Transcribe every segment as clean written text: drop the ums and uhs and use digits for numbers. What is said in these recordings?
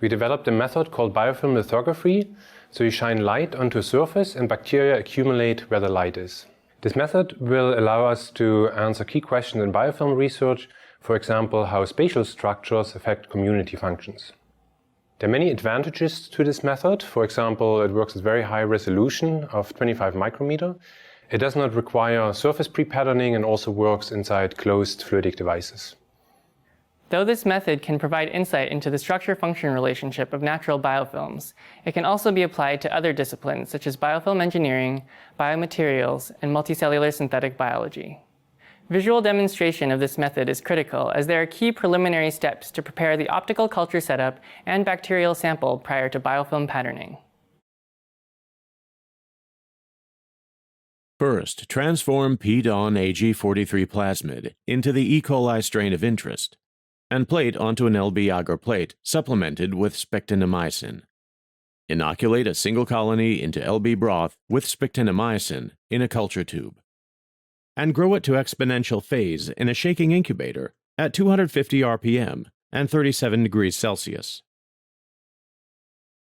We developed a method called biofilm lithography, so you shine light onto a surface and bacteria accumulate where the light is. This method will allow us to answer key questions in biofilm research, for example, how spatial structures affect community functions. There are many advantages to this method. For example, it works at very high resolution of 25 micrometer. It does not require surface pre-patterning and also works inside closed fluidic devices. Though this method can provide insight into the structure-function relationship of natural biofilms, it can also be applied to other disciplines such as biofilm engineering, biomaterials, and multicellular synthetic biology. Visual demonstration of this method is critical as there are key preliminary steps to prepare the optical culture setup and bacterial sample prior to biofilm patterning. First, transform pDawn-Ag43 plasmid into the E. coli strain of interest and plate onto an LB agar plate supplemented with spectinomycin. Inoculate a single colony into LB broth with spectinomycin in a culture tube, and grow it to exponential phase in a shaking incubator at 250 rpm and 37 degrees Celsius.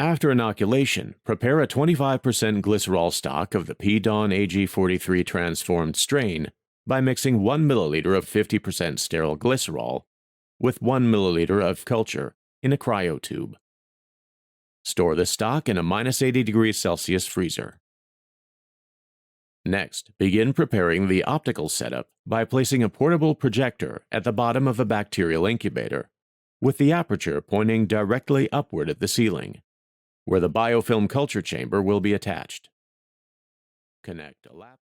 After inoculation, prepare a 25% glycerol stock of the pDawn-Ag43 transformed strain by mixing 1 milliliter of 50% sterile glycerol with 1 milliliter of culture in a cryotube. Store the stock in a -80 degrees Celsius freezer. Next, begin preparing the optical setup by placing a portable projector at the bottom of a bacterial incubator, with the aperture pointing directly upward at the ceiling, where the biofilm culture chamber will be attached. Connect a lap